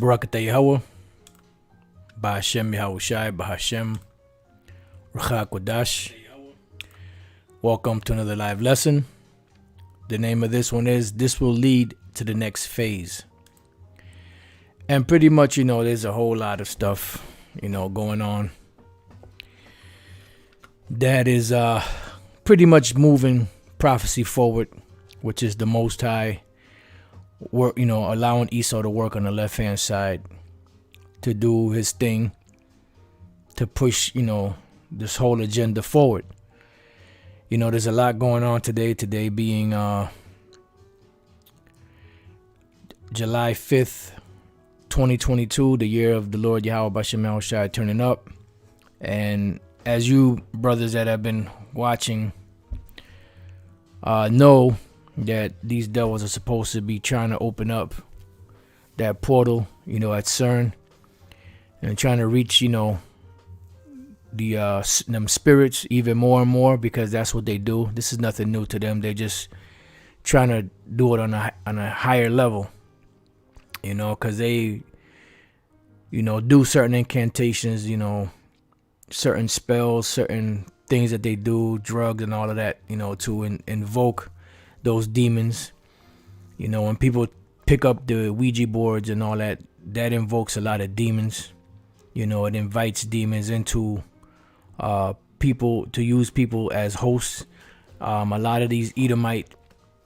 Barakatah Yahweh, Bahashem Yahushai, Bahashem Ruach Kodash. Welcome to another live lesson. The name of this one is This Will Lead to the Next Phase. And pretty much, there's a whole lot of stuff, going on that is pretty much moving prophecy forward, which is the Most High work, allowing Esau to work on the left hand side to do his thing, to push, this whole agenda forward. There's a lot going on today being July 5th, 2022, the year of the Lord Yahweh Bashem Yahushai turning up. And as you brothers that have been watching know that these devils are supposed to be trying to open up that portal, at CERN, and trying to reach, them spirits even more and more, because that's what they do. This is nothing new to them. They're just trying to do it on a higher level, because they, do certain incantations, certain spells, certain things that they do, drugs and all of that, to invoke those demons. When people pick up the Ouija boards and all that, that invokes a lot of demons. It invites demons into people, to use people as hosts. A lot of these Edomite,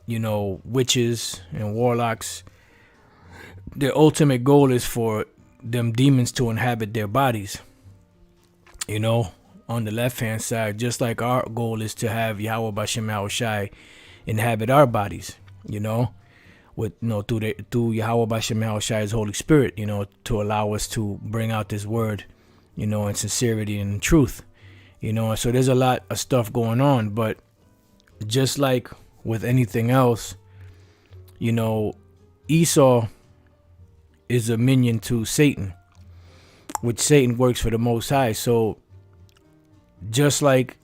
witches and warlocks, their ultimate goal is for them demons to inhabit their bodies. On the left hand side, just like our goal is to have Yahweh Bashem Yahushai inhabit our bodies, with through Yahweh Bashem Yahushai's Holy Spirit, to allow us to bring out this word, in sincerity and truth, so there's a lot of stuff going on. But just like with anything else, Esau is a minion to Satan, which Satan works for the Most High. So just like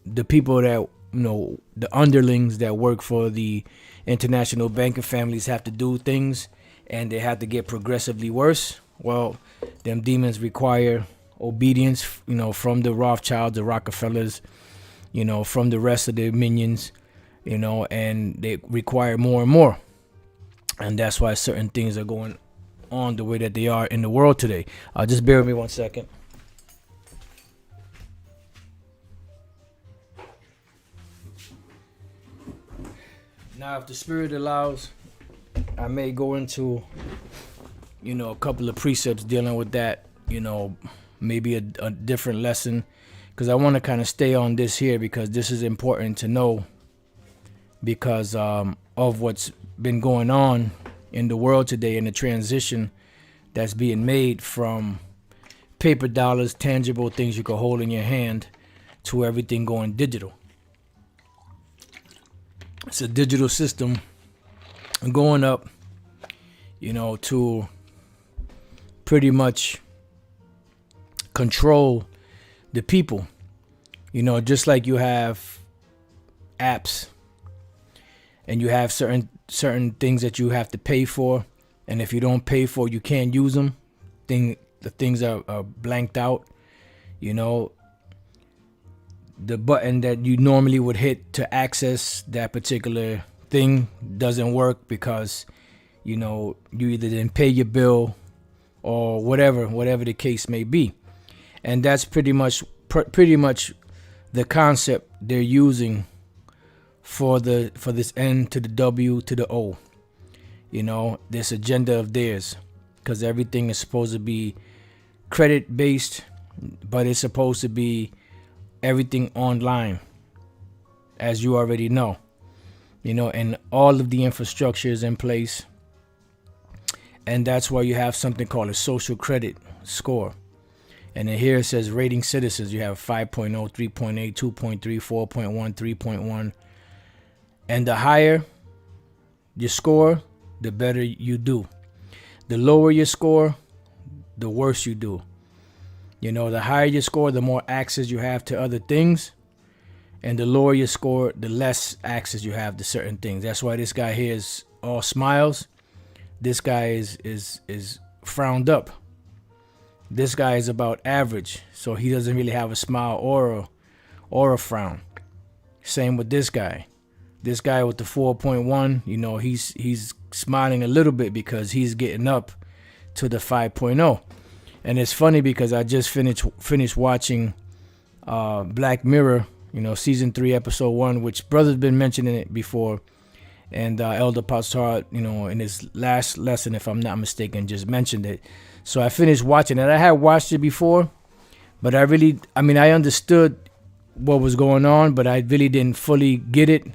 the people that, the underlings that work for the international banking families have to do things and they have to get progressively worse, well, them demons require obedience, from the Rothschilds, the Rockefellers, from the rest of the minions, and they require more and more. And that's why certain things are going on the way that they are in the world today. Just bear with me 1 second. Now, if the Spirit allows, I may go into, a couple of precepts dealing with that, maybe a different lesson, because I want to kind of stay on this here, because this is important to know, because of what's been going on in the world today, and the transition that's being made from paper dollars, tangible things you can hold in your hand, to everything going digital. It's a digital system going up, to pretty much control the people. Just like you have apps and you have certain things that you have to pay for, and if you don't pay for, you can't use them. The things are blanked out. The button that you normally would hit to access that particular thing doesn't work because, you either didn't pay your bill or whatever the case may be. And that's pretty much the concept they're using for this N to the W to the O, this agenda of theirs, because everything is supposed to be credit based, but it's supposed to be everything online, as you already know, and all of the infrastructure is in place. And that's why you have something called a social credit score. And then here it says rating citizens. You have 5.0, 3.8, 2.3, 4.1, 3.1. And the higher your score, the better you do. The lower your score, the worse you do. The higher your score, the more access you have to other things. And the lower your score, the less access you have to certain things. That's why this guy here is all smiles. This guy is frowned up. This guy is about average, so he doesn't really have a smile or a frown. Same with this guy. This guy with the 4.1, you know, he's smiling a little bit because he's getting up to the 5.0. And it's funny because I just finished watching Black Mirror, you know, season 3, episode 1, which brother's been mentioning it before. And Elder Pastor, you know, in his last lesson, if I'm not mistaken, just mentioned it. So I finished watching it. I had watched it before, but I understood what was going on, but I really didn't fully get it,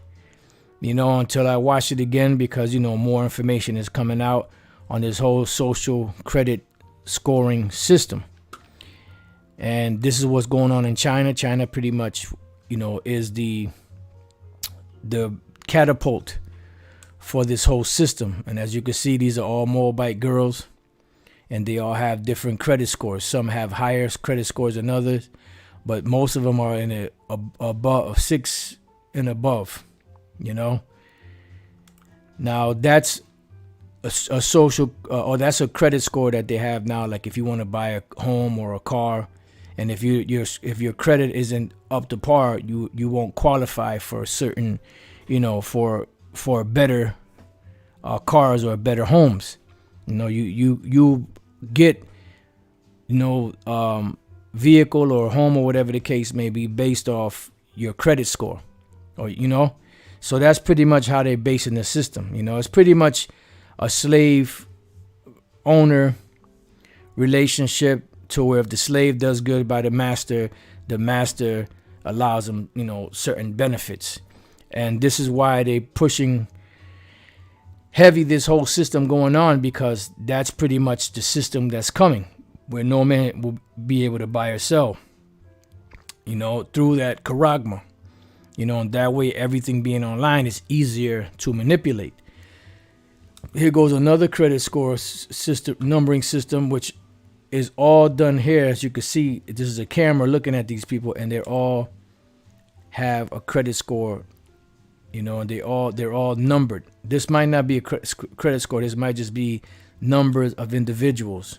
you know, until I watched it again, because, you know, more information is coming out on this whole social credit scoring system. And this is what's going on in China. China pretty much, you know, is the catapult for this whole system. And as you can see, these are all Moabite girls, and they all have different credit scores. Some have higher credit scores than others, but most of them are in above 6 and above, you know. Now that's a social or that's a credit score that they have now. Like if you want to buy a home or a car, and if your credit isn't up to par, you won't qualify for certain, you know, for better cars or better homes. You know, you get, you know, vehicle or home or whatever the case may be based off your credit score, or, you know. So that's pretty much how they're basing the system. You know, it's pretty much a slave owner relationship, to where if the slave does good by the master allows him, you know, certain benefits. And this is why they pushing heavy this whole system going on, because that's pretty much the system that's coming, where no man will be able to buy or sell, you know, through that charagma, you know, and that way everything being online is easier to manipulate. Here goes another credit score system, numbering system, which is all done here. As you can see, this is a camera looking at these people, and they're all have a credit score, you know, and they're all numbered. This might not be a credit score. This might just be numbers of individuals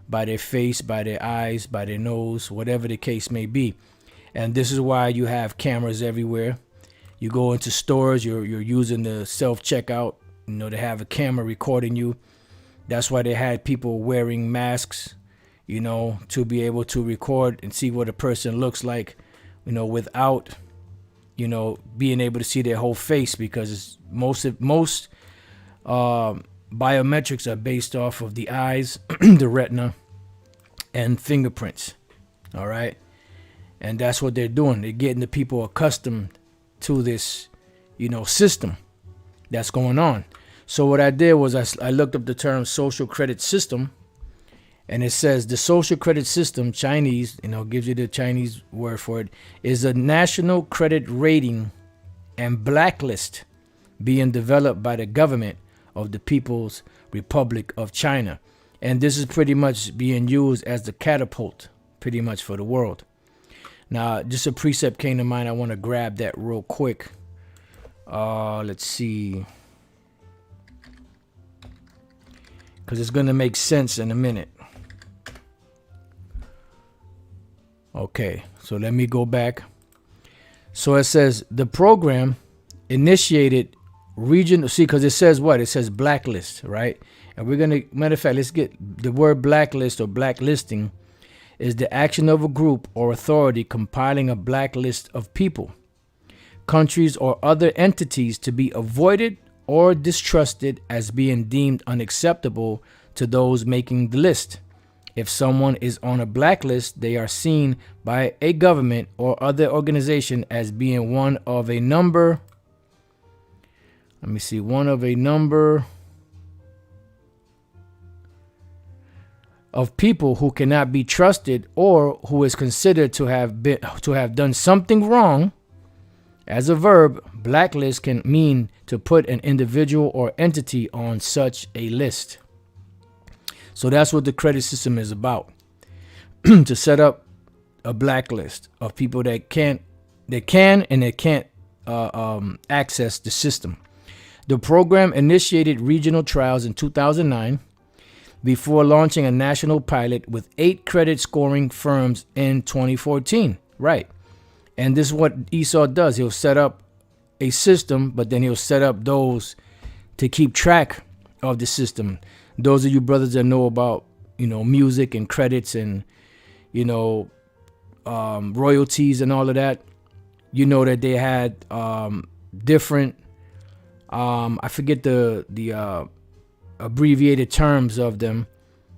by their face, by their eyes, by their nose, whatever the case may be. And this is why you have cameras everywhere. You go into stores, you're using the self-checkout, you know, to have a camera recording you. That's why they had people wearing masks, you know, to be able to record and see what a person looks like, you know, without, you know, being able to see their whole face, because most biometrics are based off of the eyes, the retina, and fingerprints. All right. And that's what they're doing. They're getting the people accustomed to this, you know, system that's going on. So what I did was I looked up the term social credit system, and it says the social credit system, Chinese, you know, gives you the Chinese word for it, is a national credit rating and blacklist being developed by the government of the People's Republic of China. And this is pretty much being used as the catapult pretty much for the world. Now, just a precept came to mind. I want to grab that real quick. Let's see, because it's going to make sense in a minute. Okay, so let me go back. So it says the program initiated region. See, because it says what? It says blacklist, right? And we're going to, matter of fact, let's get the word blacklist or blacklisting is the action of a group or authority compiling a blacklist of people, countries, or other entities to be avoided or distrusted as being deemed unacceptable to those making the list. If someone is on a blacklist, they are seen by a government or other organization as being one of a number. Let me see, one of a number of people who cannot be trusted, or who is considered to have done something wrong. As a verb, blacklist can mean to put an individual or entity on such a list. So that's what the credit system is about. To set up a blacklist of people that can and they can't access the system. The program initiated regional trials in 2009, before launching a national pilot with 8 credit scoring firms in 2014. Right. And this is what Esau does. He'll set up a system, but then he'll set up those to keep track of the system. Those of you brothers that know about, music and credits and, royalties and all of that, that they had different, I forget the abbreviated terms of them.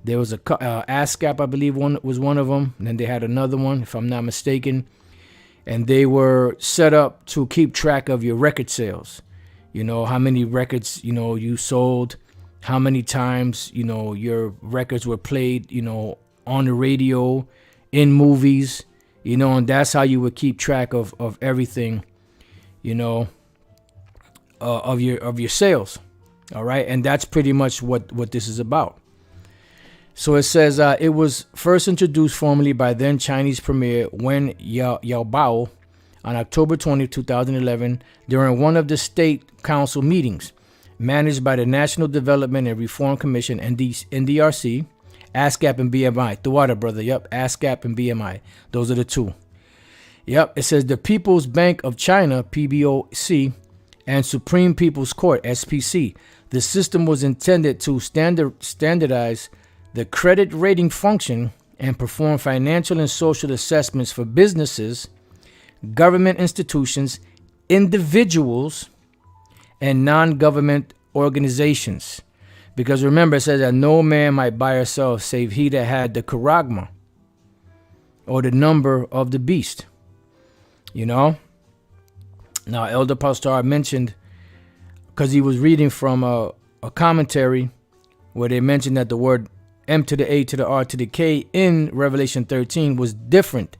There was a ASCAP, I believe, was one of them. And then they had another one, if I'm not mistaken. And they were set up to keep track of your record sales. How many records, you sold, how many times, your records were played, on the radio, in movies, and that's how you would keep track of everything, of your sales. All right. And that's pretty much what this is about. So it says it was first introduced formally by then Chinese Premier Wen Yaobao on October 20, 2011, during one of the State Council meetings managed by the National Development and Reform Commission, NDRC, ASCAP and BMI. The water, brother. Yep, ASCAP and BMI. Those are the two. Yep, it says the People's Bank of China, PBOC, and Supreme People's Court, SPC. The system was intended to standardize the credit rating function and perform financial and social assessments for businesses, government institutions, individuals, and non-government organizations. Because remember, it says that no man might buy or sell save he that had the charagma, or the number of the beast. Now, Elder Pastor mentioned, because he was reading from a commentary where they mentioned that the word M to the A to the R to the K in Revelation 13 was different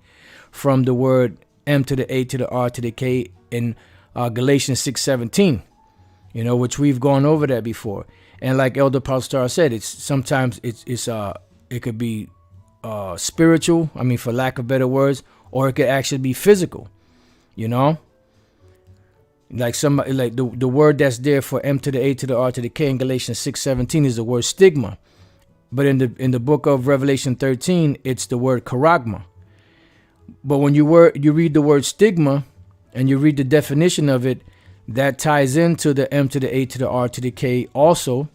from the word M to the A to the R to the K in Galatians 6:17, which we've gone over that before. And like Elder Pastor said, it could be spiritual, for lack of better words, or it could actually be physical, Like somebody, like the word that's there for M to the A to the R to the K in Galatians 6:17 is the word stigma. But in the book of Revelation 13, it's the word charagma. But when you read the word stigma and you read the definition of it, that ties into the M to the A to the R to the K also,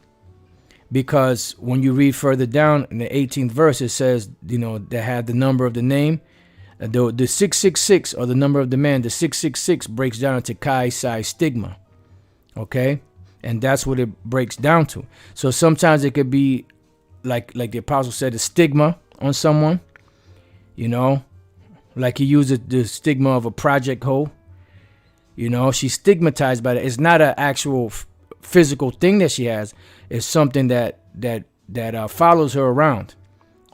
because when you read further down in the 18th verse, it says, that had the number of the name, the 666, or the number of the man, the 666 breaks down into Chi Psi stigma. Okay. And that's what it breaks down to. So sometimes it could be like the apostle said, a stigma on someone, like he used the stigma of a project hoe. She's stigmatized by that. It's not an actual physical thing that she has. It's something that follows her around,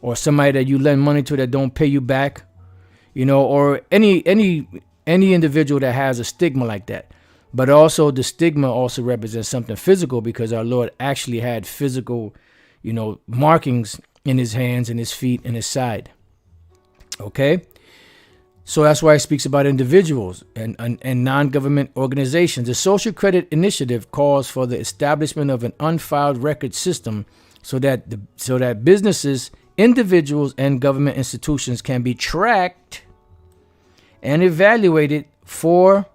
or somebody that you lend money to that don't pay you back, or any individual that has a stigma like that. But also the stigma also represents something physical, because our Lord actually had physical, markings in his hands and his feet and his side. Okay. So that's why he speaks about individuals and non-government organizations. The Social Credit Initiative calls for the establishment of an unfiled record system so that businesses, individuals, and government institutions can be tracked and evaluated for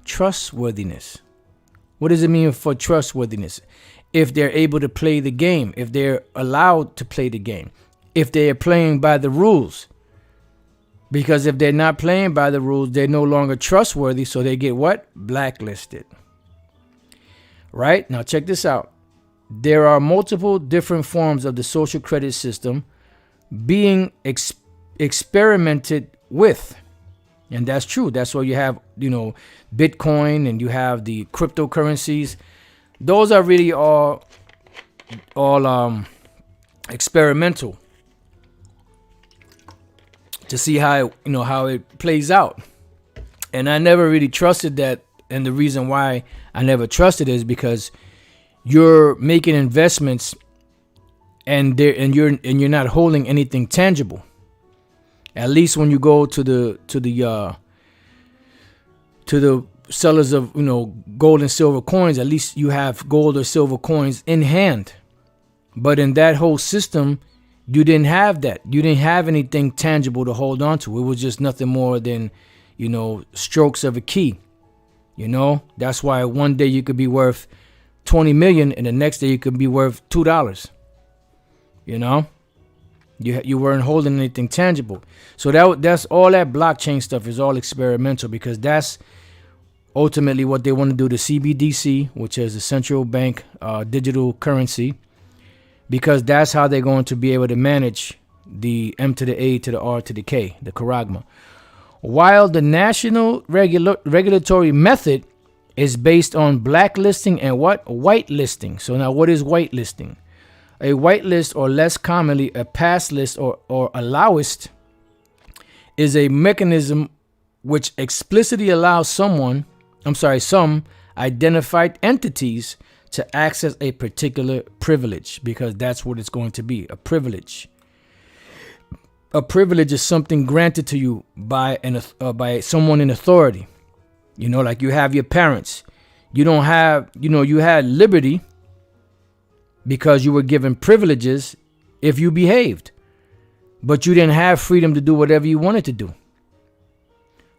trustworthiness. What does it mean for trustworthiness? If they're able to play the game, if they're allowed to play the game, if they are playing by the rules. Because if they're not playing by the rules, they're no longer trustworthy. So they get what? Blacklisted. Right? Now check this out. There are multiple different forms of the social credit system being experimented with. And that's true. That's why you have, Bitcoin, and you have the cryptocurrencies. Those are really all experimental, to see how it plays out. And I never really trusted that. And the reason why I never trusted is because you're making investments and you're not holding anything tangible. At least when you go to the sellers of gold and silver coins, at least you have gold or silver coins in hand. But in that whole system, you didn't have that. You didn't have anything tangible to hold on to. It was just nothing more than, strokes of a key. That's why one day you could be worth 20 million and the next day you could be worth $2. You weren't holding anything tangible. So that's all that blockchain stuff is all experimental, because that's ultimately what they want to do to CBDC, which is the central bank digital currency, because that's how they're going to be able to manage the M to the A to the R to the K, the charagma. While the national regulatory method is based on blacklisting and whitelisting. So now, what is whitelisting? A whitelist, or less commonly a pass list or allowist, is a mechanism which explicitly allows some identified entities to access a particular privilege, because that's what it's going to be, a privilege. A privilege is something granted to you by someone in authority. Like you have your parents. You don't have, you had liberty because you were given privileges if you behaved, but you didn't have freedom to do whatever you wanted to do.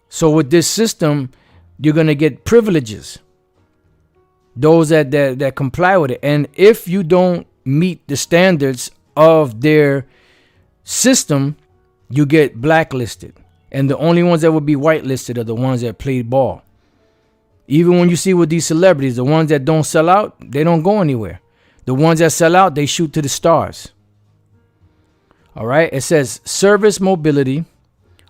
So with this system, you're going to get privileges, those that comply with it. And if you don't meet the standards of their system, you get blacklisted. And the only ones that would be whitelisted are the ones that played ball. Even when you see with these celebrities, the ones that don't sell out, they don't go anywhere. The ones that sell out, they shoot to the stars. All right. It says service mobility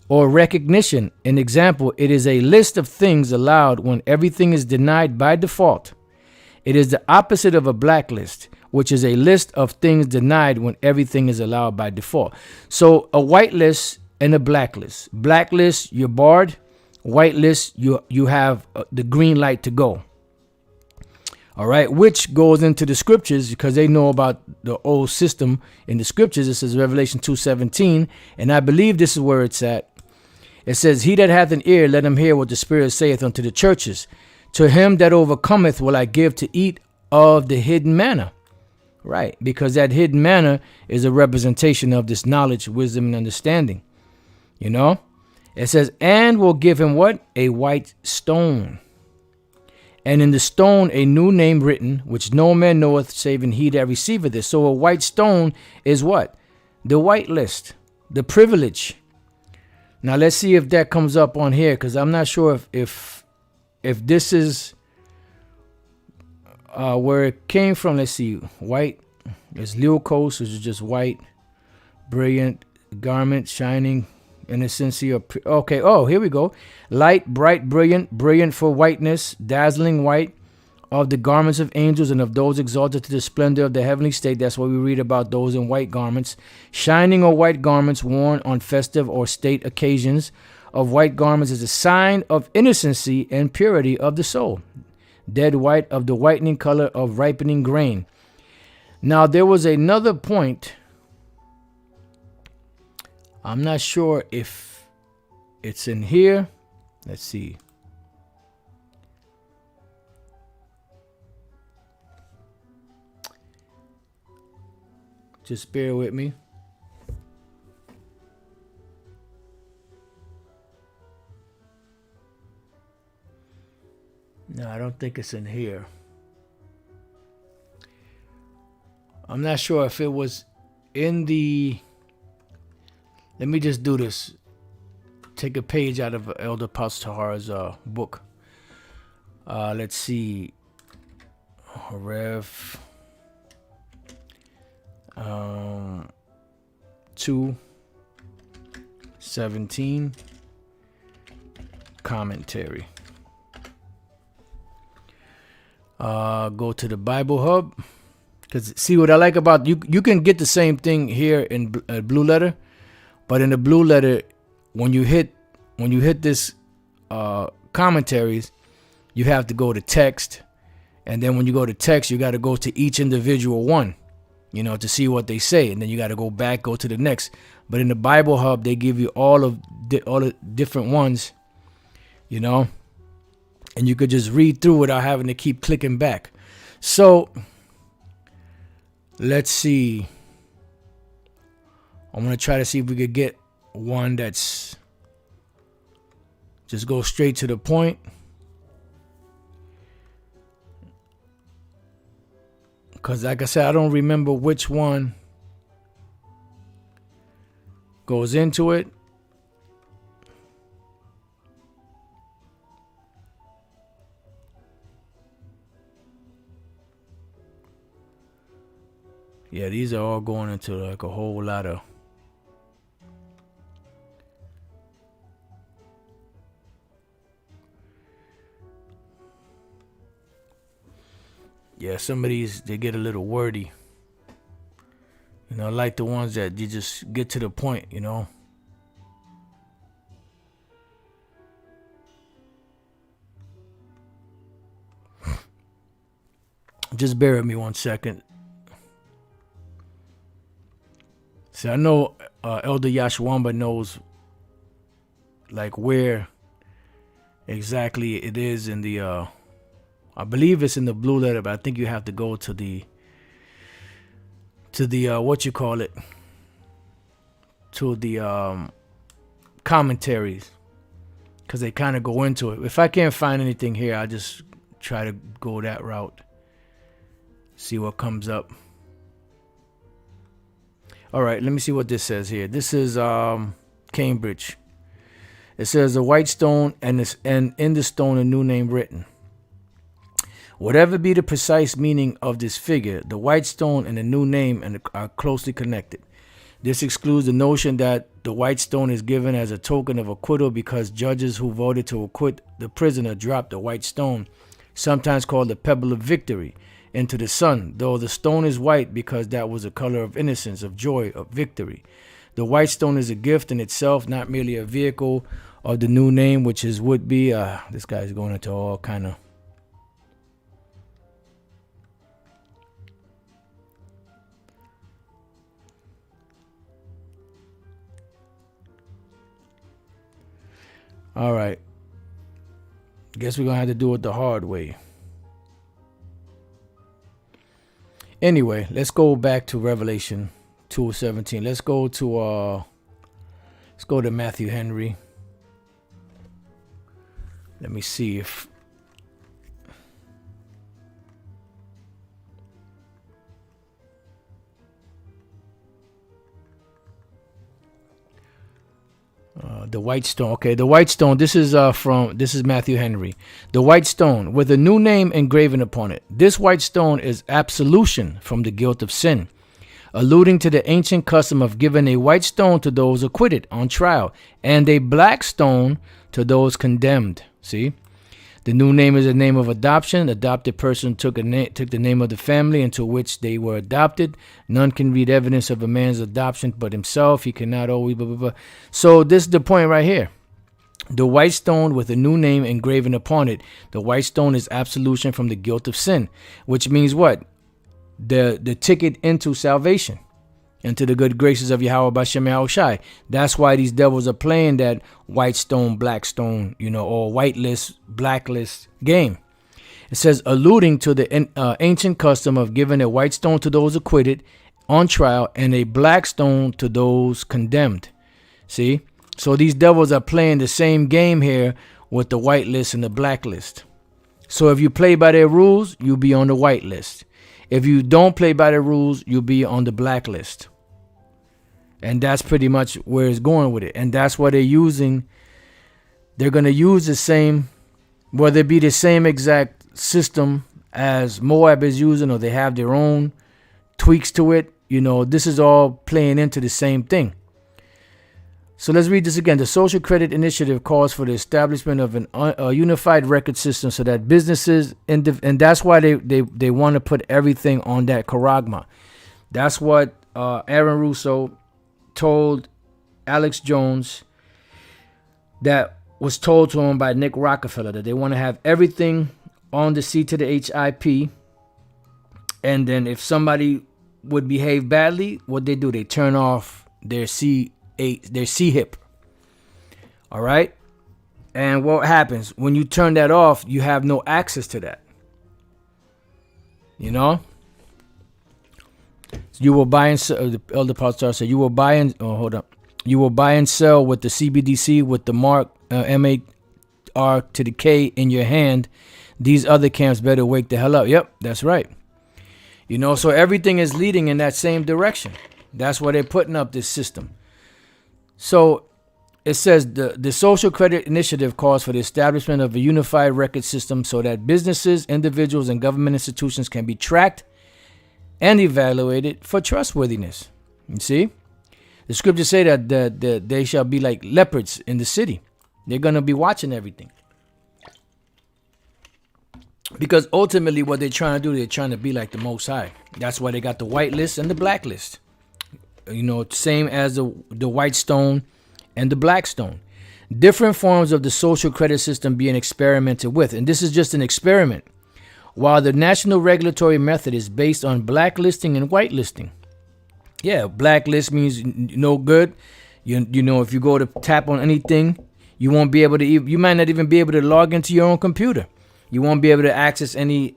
or recognition. An example, it is a list of things allowed when everything is denied by default. It is the opposite of a blacklist, which is a list of things denied when everything is allowed by default. So a whitelist and a blacklist. Blacklist, you're barred. Whitelist, you have the green light to go. All right, which goes into the scriptures, because they know about the old system in the scriptures. It says Revelation 2:17, and I believe this is where it's at. It says, he that hath an ear, let him hear what the Spirit saith unto the churches. To him that overcometh will I give to eat of the hidden manna. Right, because that hidden manna is a representation of this knowledge, wisdom, and understanding. It says, and will give him what? A white stone. And in the stone a new name written, which no man knoweth, saving he that receiveth it. So a white stone is what? The white list, the privilege. Now let's see if that comes up on here, because I'm not sure if this is where it came from. Let's see. White. It's Leukos, which is just white, brilliant garment, shining, innocency. Okay. Oh, here we go. Light, bright, brilliant for whiteness, dazzling white of the garments of angels and of those exalted to the splendor of the heavenly state. That's what we read about those in white garments. Shining or white garments worn on festive or state occasions of white garments is a sign of innocency and purity of the soul. Dead white of the whitening color of ripening grain. Now there was another point. I'm not sure if it's in here. Let's see. Just bear with me. No, I don't think it's in here. I'm not sure if it was in the... Let me just do this. Take a page out of Elder Pastor Tahara's book. Let's see. Rev 2:17 commentary. Go to the Bible Hub, because see what I like about you can get the same thing here in Blue Letter, but in the Blue Letter, when you hit this commentaries, you have to go to text, and then when you go to text, you got to go to each individual one, to see what they say, and then you got to go back, go to the next. But in the Bible Hub, they give you all the different ones, and you could just read through without having to keep clicking back. So Let's see. I'm going to try to see if we could get one that's just go straight to the point. Because like I said, I don't remember which one goes into it. Yeah, these are all going into like a whole lot of... Yeah, some of these, they get a little wordy. You know, like the ones that you just get to the point, you know. Just bear with me 1 second. See, I know Elder Yashwamba knows like where exactly it is in the I believe it's in the blue letter, but I think you have to go to the what you call it, to the commentaries, because they kind of go into it. If I can't find anything here, I just try to go that route, see what comes up. All right, let me see what this says here. This is Cambridge. It says the white stone and in the stone a new name written. Whatever be the precise meaning of this figure, the white stone and the new name are closely connected. This excludes the notion that the white stone is given as a token of acquittal because judges who voted to acquit the prisoner dropped the white stone, sometimes called the pebble of victory, into the sun, though the stone is white because that was a color of innocence, of joy, of victory. The white stone is a gift in itself, not merely a vehicle of the new name, which is would be. This guy's going into all kind of... All right. Guess we're going to have to do it the hard way. Anyway, let's go back to Revelation 2:17. Let's go to Matthew Henry. Let me see if the white stone. Okay, the white stone. This is Matthew Henry. The white stone with a new name engraven upon it. This white stone is absolution from the guilt of sin, alluding to the ancient custom of giving a white stone to those acquitted on trial and a black stone to those condemned. See? The new name is a name of adoption. Adopted person took the name of the family into which they were adopted. None can read evidence of a man's adoption but himself. He cannot always blah, blah, blah. So this is the point right here. The white stone with a new name engraven upon it. The white stone is absolution from the guilt of sin, which means what? The ticket into salvation, into the good graces of Yahweh Bashem Yahushai. That's why these devils are playing that white stone, black stone, or whitelist, blacklist game. It says, alluding to the ancient custom of giving a white stone to those acquitted on trial and a black stone to those condemned. See? So these devils are playing the same game here with the whitelist and the blacklist. So if you play by their rules, you'll be on the whitelist. If you don't play by the rules, you'll be on the blacklist. And that's pretty much where it's going with it. And that's why they're going to use the same, whether it be the same exact system as Moab is using, or they have their own tweaks to it. This is all playing into the same thing. So let's read this again. The Social Credit Initiative calls for the establishment of a unified record system so that businesses, and that's why they want to put everything on that charagma. That's what Aaron Russo told Alex Jones, that was told to him by Nick Rockefeller, that they want to have everything on the C to the HIP. And then if somebody would behave badly, what they do, they turn off their C-HIP. All right. And what happens when you turn that off? You have no access to that. You will buy and sell. The elder pastor said you will buy and hold up. You will buy and sell with the CBDC with the mark MAR to the K in your hand. These other camps better wake the hell up. Yep, that's right. You know, so everything is leading in that same direction. That's why they're putting up this system. So it says the Social Credit Initiative calls for the establishment of a unified record system so that businesses, individuals, and government institutions can be tracked and evaluated for trustworthiness. You see? The scriptures say that they shall be like leopards in the city. They're going to be watching everything. Because ultimately what they're trying to do, they're trying to be like the Most High. That's why they got the whitelist and the blacklist. You know, same as the white stone and the black stone. Different forms of the social credit system being experimented with. And this is just an experiment. While the national regulatory method is based on blacklisting and whitelisting. Yeah, blacklist means no good. You know, if you go to tap on anything, you won't be able to. You might not even be able to log into your own computer. You won't be able to access any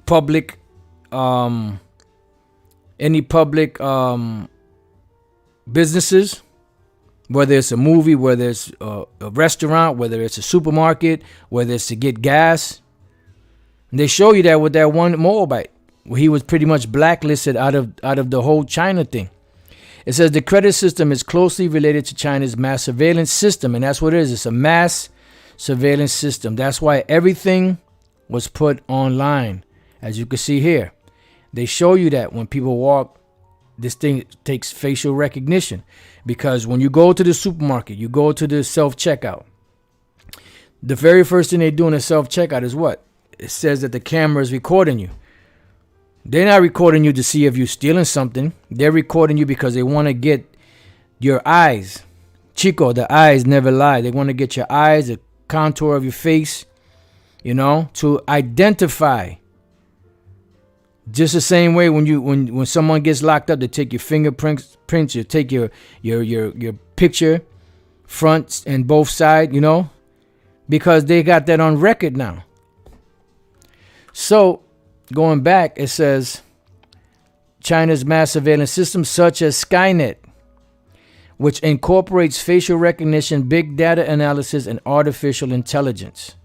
public businesses, whether it's a movie, whether it's a restaurant, whether it's a supermarket, whether it's to get gas. And they show you that with that one Moabite, where he was pretty much blacklisted out of the whole China thing. It says the credit system is closely related to China's mass surveillance system, and that's what it is. It's a mass surveillance system. That's why everything was put online, as you can see here. They show you that when people walk, this thing takes facial recognition. Because when you go to the supermarket, you go to the self-checkout, the very first thing they do in the self-checkout is what? It says that the camera is recording you. They're not recording you to see if you're stealing something. They're recording you because they want to get your eyes. Chico, the eyes never lie. They want to get your eyes, the contour of your face, you know, to identify. Just the same way when someone gets locked up, they take your fingerprints, you take your picture, front and both sides, you know, because they got that on record now. So going back, it says China's mass surveillance system, such as Skynet, which incorporates facial recognition, big data analysis, and artificial intelligence.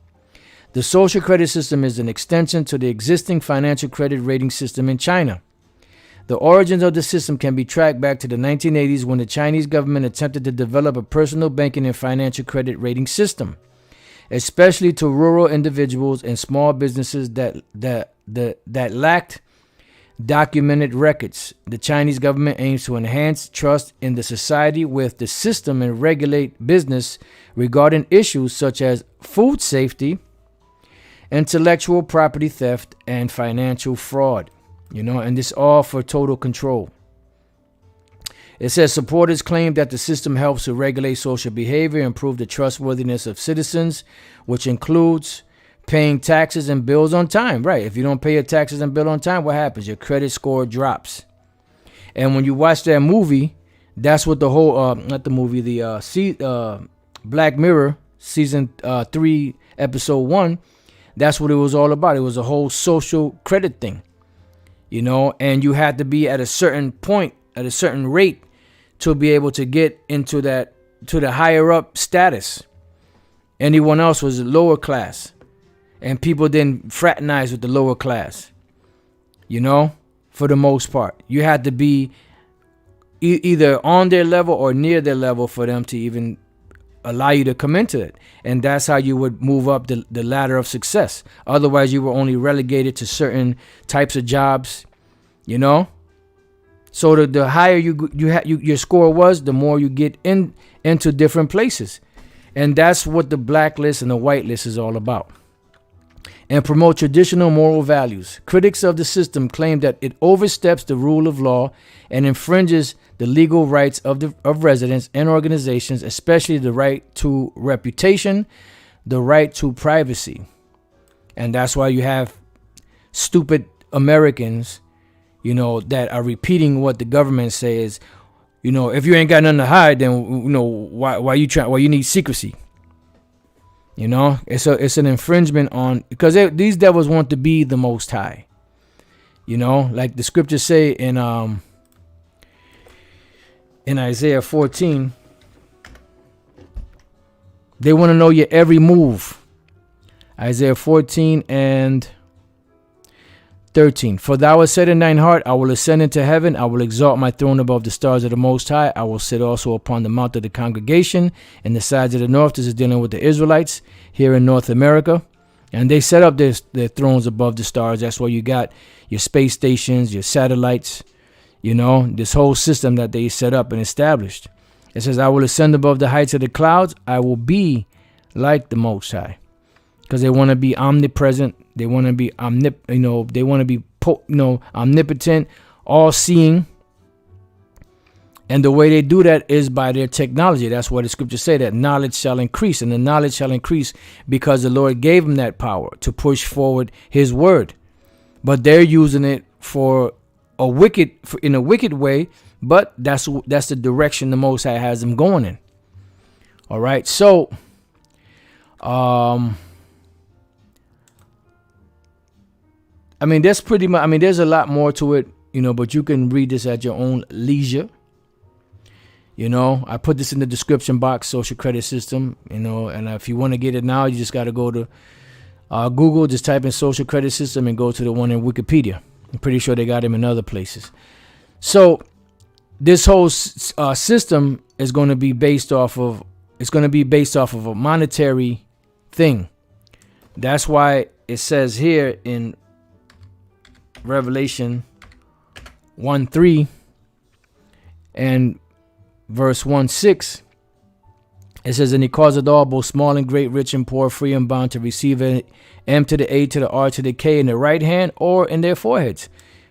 The social credit system is an extension to the existing financial credit rating system in China. The origins of the system can be tracked back to the 1980s when the Chinese government attempted to develop a personal banking and financial credit rating system, especially to rural individuals and small businesses that lacked documented records. The Chinese government aims to enhance trust in the society with the system and regulate business regarding issues such as food safety, intellectual property theft, and financial fraud. You know, and this all for total control. It says supporters claim that the system helps to regulate social behavior, improve the trustworthiness of citizens, which includes paying taxes and bills on time. Right. If you don't pay your taxes and bill on time, what happens? Your credit score drops. And when you watch that movie, that's what the whole, not the movie, the Black Mirror season 3, episode 1, that's what it was all about. It was a whole social credit thing, you know, and you had to be at a certain point, at a certain rate to be able to get into that, to the higher up status. Anyone else was lower class, and people didn't fraternize with the lower class, you know, for the most part. You had to be either on their level or near their level for them to even allow you to come into it. And that's how you would move up the ladder of success. Otherwise, you were only relegated to certain types of jobs, you know. So the higher your score was, the more you get into different places. And that's what the blacklist and the whitelist is all about. And promote traditional moral values. Critics of the system claim that it oversteps the rule of law and infringes the legal rights of residents and organizations, especially the right to reputation, the right to privacy. And that's why you have stupid Americans, you know, that are repeating what the government says. You know, if you ain't got nothing to hide, then, you know, why you need secrecy? You know, it's an infringement on, because these devils want to be the Most High. You know, like the scriptures say in Isaiah 14, they want to know your every move. Isaiah 14 and 13. For thou hast said in thine heart, I will ascend into heaven. I will exalt my throne above the stars of the Most High. I will sit also upon the mount of the congregation in the sides of the north. This is dealing with the Israelites here in North America. And they set up their thrones above the stars. That's where you got your space stations, your satellites, you know, this whole system that they set up and established. It says, I will ascend above the heights of the clouds. I will be like the Most High. Because they want to be omnipresent. They want to be omnipotent, all-seeing. And the way they do that is by their technology. That's why the scriptures say that knowledge shall increase. And the knowledge shall increase because the Lord gave them that power to push forward his word. But they're using it in a wicked way. But that's the direction the Most High has them going in. All right. So, that's pretty much, there's a lot more to it, you know, but you can read this at your own leisure. You know, I put this in the description box, social credit system, you know, and if you want to get it now, you just got to go to Google, just type in social credit system and go to the one in Wikipedia. I'm pretty sure they got them in other places. So this whole system is going to be based off of a monetary thing. That's why it says here in Revelation 1:3 and verse 1:6, it says, and he causeth all, both small and great, rich and poor, free and bond, to receive M to the A to the R to the K in the right hand or in their foreheads.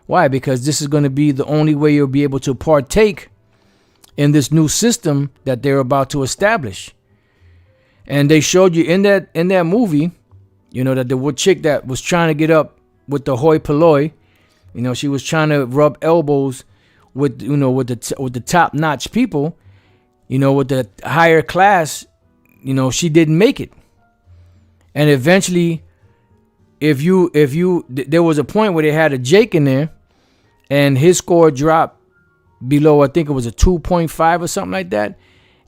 Why? Because this is going to be the only way you'll be able to partake in this new system that they're about to establish. And they showed you in that movie, you know, that the chick that was trying to get up with the hoi polloi, you know, she was trying to rub elbows with the top-notch people, you know, with the higher class, you know, she didn't make it. And eventually, there was a point where they had a Jake in there, and his score dropped below, I think it was a 2.5 or something like that.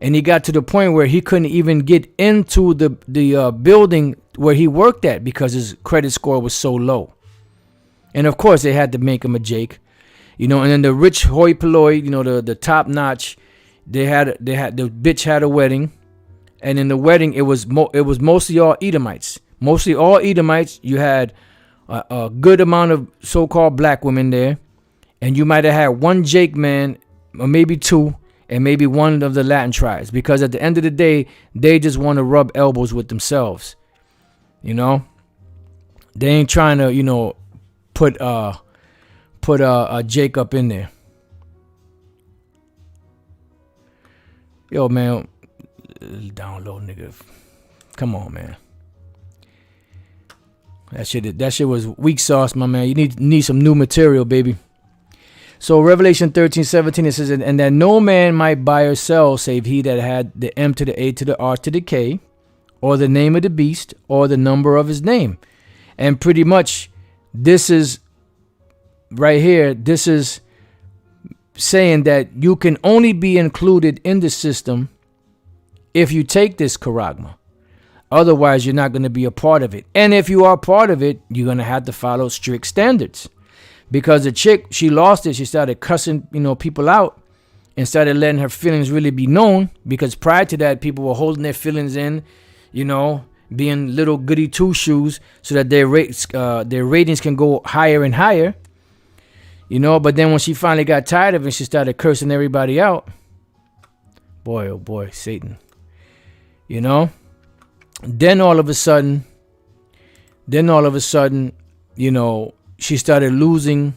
And he got to the point where he couldn't even get into the building where he worked at because his credit score was so low. And of course, they had to make him a Jake, you know. And then the rich hoi polloi, you know, the top notch, the bitch had a wedding, and in the wedding it was mostly all Edomites. Mostly all Edomites. You had a good amount of so-called black women there, and you might have had one Jake man, or maybe two, and maybe one of the Latin tribes. Because at the end of the day, they just want to rub elbows with themselves, you know. They ain't trying to, you know, put a Jake up in there. Yo, man, download, nigga. Come on, man. That shit was weak sauce, my man. You need some new material, baby. So Revelation 13:17, it says, and that no man might buy or sell save he that had the M to the A to the R to the K, or the name of the beast, or the number of his name. And pretty much this is right here, this is saying that you can only be included in the system if you take this charagma. Otherwise, you're not going to be a part of it. And if you are part of it, you're going to have to follow strict standards. Because the chick, she lost it. She started cussing, you know, people out and started letting her feelings really be known. Because prior to that, people were holding their feelings in, you know, being little goody two-shoes so that their ratings can go higher and higher. You know, but then when she finally got tired of it, she started cursing everybody out. Boy, oh boy, Satan. You know? Then all of a sudden, you know, she started losing,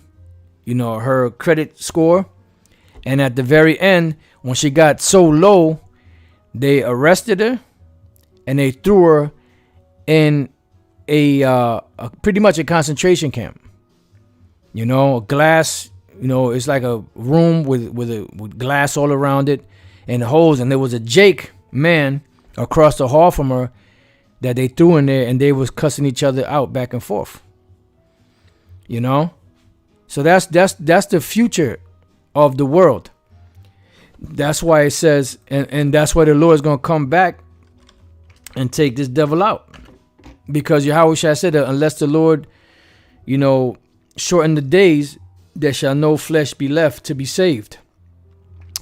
you know, her credit score. And at the very end, when she got so low, they arrested her and they threw her in a pretty much a concentration camp. You know, a glass, you know, it's like a room with glass all around it and holes. And there was a Jake man across the hall from her that they threw in there, and they was cussing each other out back and forth. You know? So that's the future of the world. That's why it says, and that's why the Lord is going to come back and take this devil out. Because Yahweh Shai said that unless the Lord, shorten the days, there shall no flesh be left to be saved.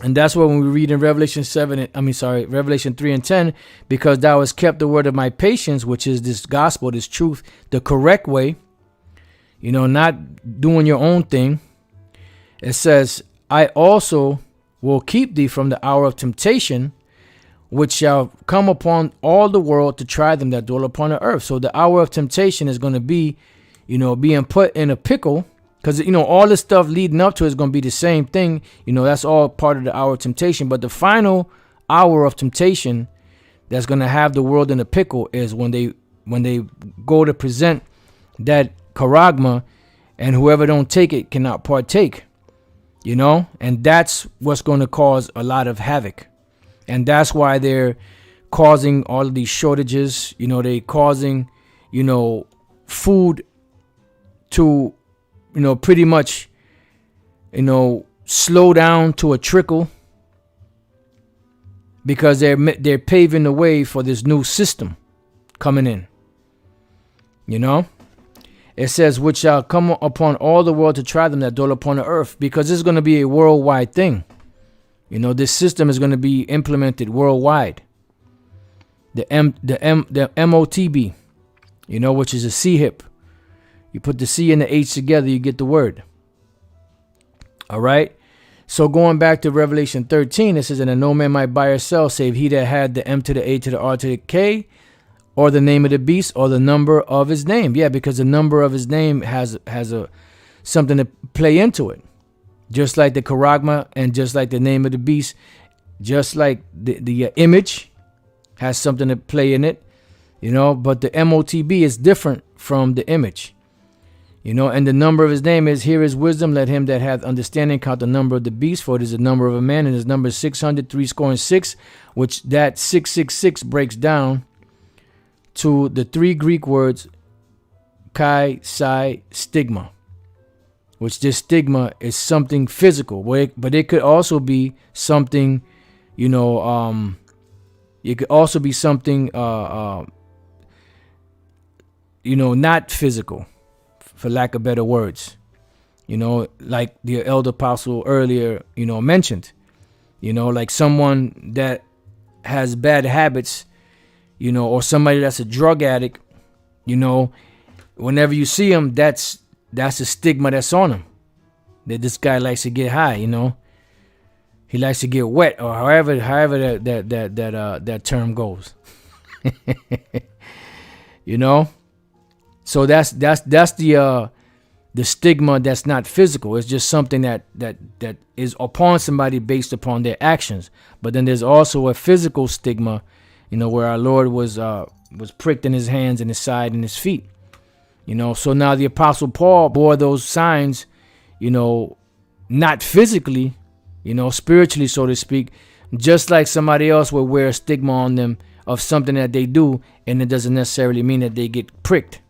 And that's what when we read in Revelation 3 and 10, because thou hast kept the word of my patience, which is this gospel, this truth, the correct way, not doing your own thing. It says, I also will keep thee from the hour of temptation, which shall come upon all the world to try them that dwell upon the earth. So the hour of temptation is going to be, being put in a pickle, because, all this stuff leading up to it is going to be the same thing. That's all part of the hour of temptation. But the final hour of temptation that's going to have the world in a pickle is when they go to present that charagma, and whoever don't take it cannot partake. And that's what's going to cause a lot of havoc. And that's why they're causing all of these shortages. They causing, food to, pretty much, slow down to a trickle, because they're paving the way for this new system coming in. It says, which shall come upon all the world to try them that dwell upon the earth, because this is going to be a worldwide thing. This system is going to be implemented worldwide. The MOTB, which is a C-hip. You put the C and the H together, you get the word. All right. So going back to Revelation 13, it says, and no man might buy or sell save he that had the M to the A to the R to the K, or the name of the beast, or the number of his name. Yeah, because the number of his name has something to play into it. Just like the charagma, and just like the name of the beast, just like the image has something to play in it, but the MOTB is different from the image. And the number of his name is, here is wisdom, let him that hath understanding count the number of the beast, for it is the number of a man, and his number is 666, which that 666 breaks down to the three Greek words kai, psi, stigma, which this stigma is something physical, but it could also be something, it could also be something, not physical, for lack of better words, like the elder apostle earlier, mentioned, like someone that has bad habits, or somebody that's a drug addict, whenever you see them, that's a stigma that's on him. That this guy likes to get high, he likes to get wet, or however that term goes. So that's the stigma that's not physical. It's just something that is upon somebody based upon their actions. But then there's also a physical stigma, where our Lord was pricked in his hands and his side and his feet. So now the Apostle Paul bore those signs, not physically, spiritually, so to speak, just like somebody else would wear a stigma on them of something that they do, and it doesn't necessarily mean that they get pricked.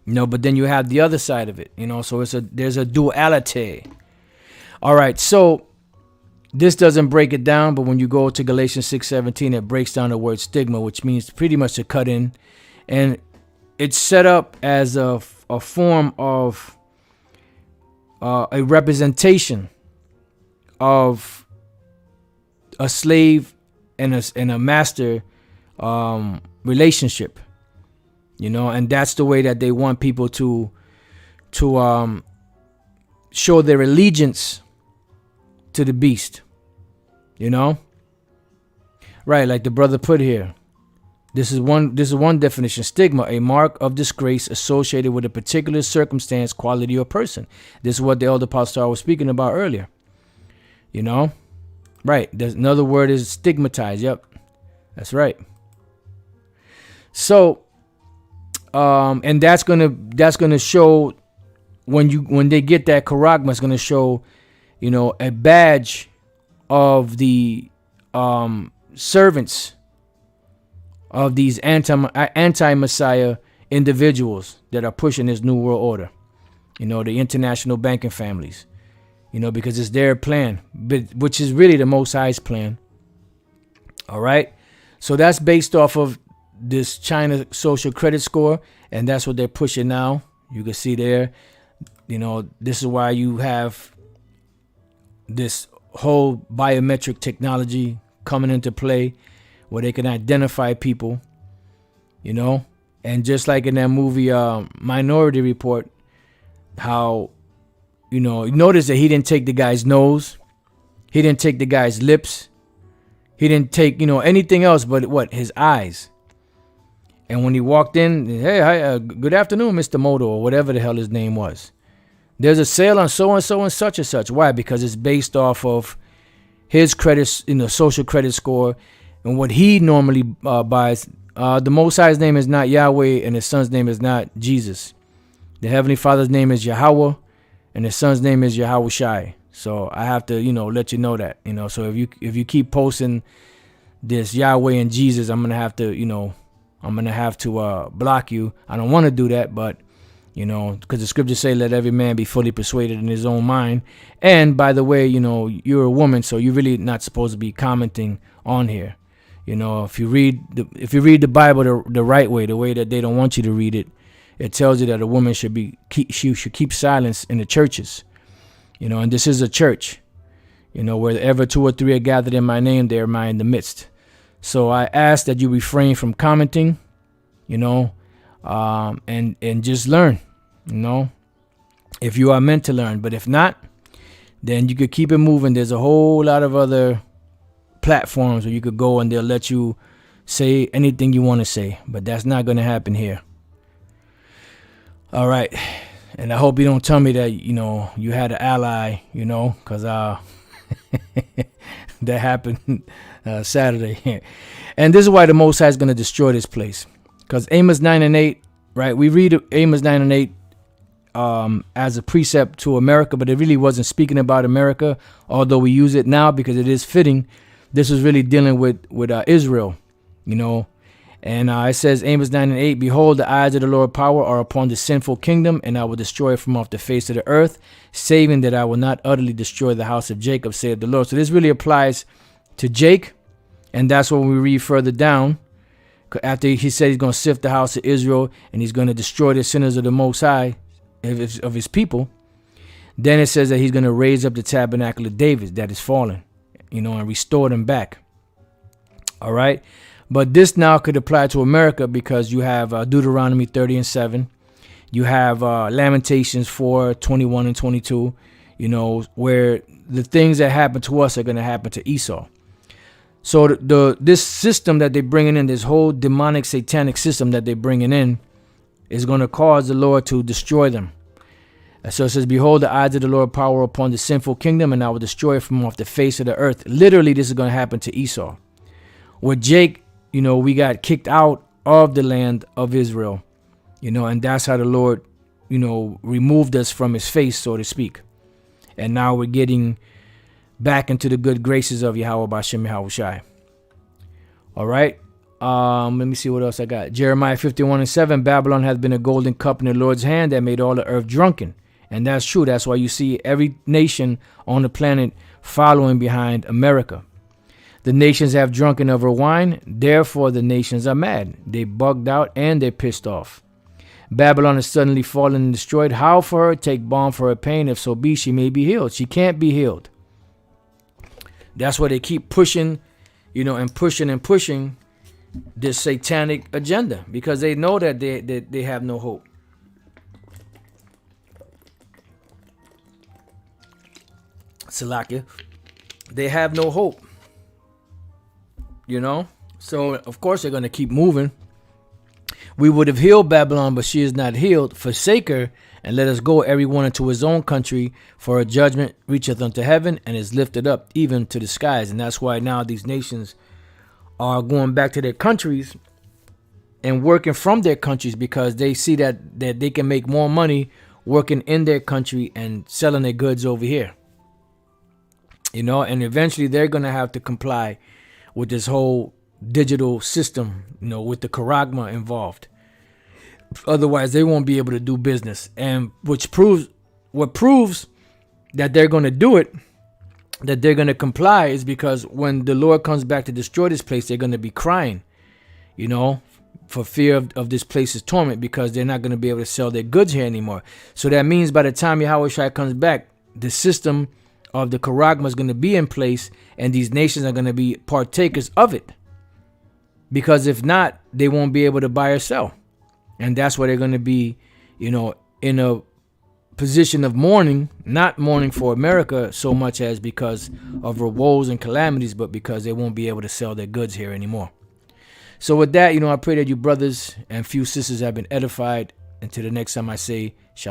But then you have the other side of it, so there's a duality. All right, so this doesn't break it down, but when you go to Galatians 6:17, it breaks down the word stigma, which means pretty much to cut in, and it's set up as a form of a representation of a slave and a master relationship. And that's the way that they want people to show their allegiance to the beast. Right, like the brother put here. This is one definition. Stigma, a mark of disgrace associated with a particular circumstance, quality, or person. This is what the elder apostle was speaking about earlier. Right. There's another word is stigmatized. Yep. That's right. So and that's gonna show when they get that charagma, it's gonna show, a badge of the servants of these anti-Messiah individuals that are pushing this new world order. the international banking families, because it's their plan, but which is really the Most High's plan. All right. So that's based off of this China social credit score, and that's what they're pushing now. You can see there, this is why you have this whole biometric technology coming into play where they can identify people, and just like in that movie Minority Report, how you notice that he didn't take the guy's nose, he didn't take the guy's lips, he didn't take anything else but his eyes. And when he walked in, hey, hi, good afternoon, Mr. Moto, or whatever the hell his name was. There's a sale on so and so and such and such. Why? Because it's based off of his credit, social credit score, and what he normally buys. The Most High's name is not Yahweh, and his son's name is not Jesus. The Heavenly Father's name is Yahweh, and his son's name is Yahweh Shai. So I have to, let you know that, So if you keep posting this Yahweh and Jesus, I'm gonna have to block you. I don't want to do that, but because the scriptures say, let every man be fully persuaded in his own mind. And by the way, you're a woman, so you're really not supposed to be commenting on here. If you read the Bible the right way, the way that they don't want you to read it, it tells you that a woman should keep silence in the churches. And this is a church. Wherever 2 or 3 are gathered in my name, there am I in the midst. So I ask that you refrain from commenting, and just learn, if you are meant to learn. But if not, then you could keep it moving. There's a whole lot of other platforms where you could go and they'll let you say anything you want to say. But that's not going to happen here. All right. And I hope you don't tell me that, you had an ally, because that happened Saturday. And this is why the Most High is going to destroy this place. Because Amos 9 and 8, right? We read Amos 9 and 8 as a precept to America, but it really wasn't speaking about America, although we use it now because it is fitting. This was really dealing with Israel, And it says, Amos 9 and 8, behold, the eyes of the Lord power are upon the sinful kingdom, and I will destroy it from off the face of the earth, saving that I will not utterly destroy the house of Jacob, saith the Lord. So this really applies to Jake, and that's what we read further down. After he said he's going to sift the house of Israel, and he's going to destroy the sinners of the Most High, of his people, then it says that he's going to raise up the tabernacle of David that is fallen, and restore them back. All right. But this now could apply to America because you have Deuteronomy 30 and 7. You have Lamentations 4, 21 and 22, where the things that happen to us are going to happen to Esau. So this system that they're bringing in, this whole demonic satanic system that they're bringing in, is going to cause the Lord to destroy them. So it says, behold, the eyes of the Lord power upon the sinful kingdom, and I will destroy it from off the face of the earth. Literally, this is going to happen to Esau. With Jake, we got kicked out of the land of Israel, and that's how the Lord, removed us from his face, so to speak. And now we're getting back into the good graces of Yahweh Bashem Yahweh Shai. All right. Let me see what else I got. Jeremiah 51 and 7, Babylon hath been a golden cup in the Lord's hand that made all the earth drunken. And that's true. That's why you see every nation on the planet following behind America. The nations have drunken of her wine, therefore the nations are mad. They bugged out and they're pissed off. Babylon is suddenly fallen and destroyed. How for her? Take balm for her pain, if so be she may be healed. She can't be healed. That's why they keep pushing, and pushing this satanic agenda, because they know that they have no hope. Salakia. They have no hope. So of course they're going to keep moving. We would have healed Babylon, but she is not healed. Forsake her, and let us go every one into his own country, for her judgment reacheth unto heaven, and is lifted up even to the skies. And that's why now these nations are going back to their countries and working from their countries, because they see that they can make more money working in their country and selling their goods over here. And eventually they're going to have to comply with this whole digital system, with the charagma involved. Otherwise, they won't be able to do business. And what proves that they're going to do it, that they're going to comply, is because when the Lord comes back to destroy this place, they're going to be crying, for fear of this place's torment, because they're not going to be able to sell their goods here anymore. So that means by the time Yahweh Shai comes back, the system of the charagma is going to be in place, and these nations are going to be partakers of it. Because if not, they won't be able to buy or sell. And that's why they're going to be, in a position of mourning, not mourning for America so much as because of her woes and calamities, but because they won't be able to sell their goods here anymore. So with that, I pray that you brothers and few sisters have been edified. Until the next time I say, shalom.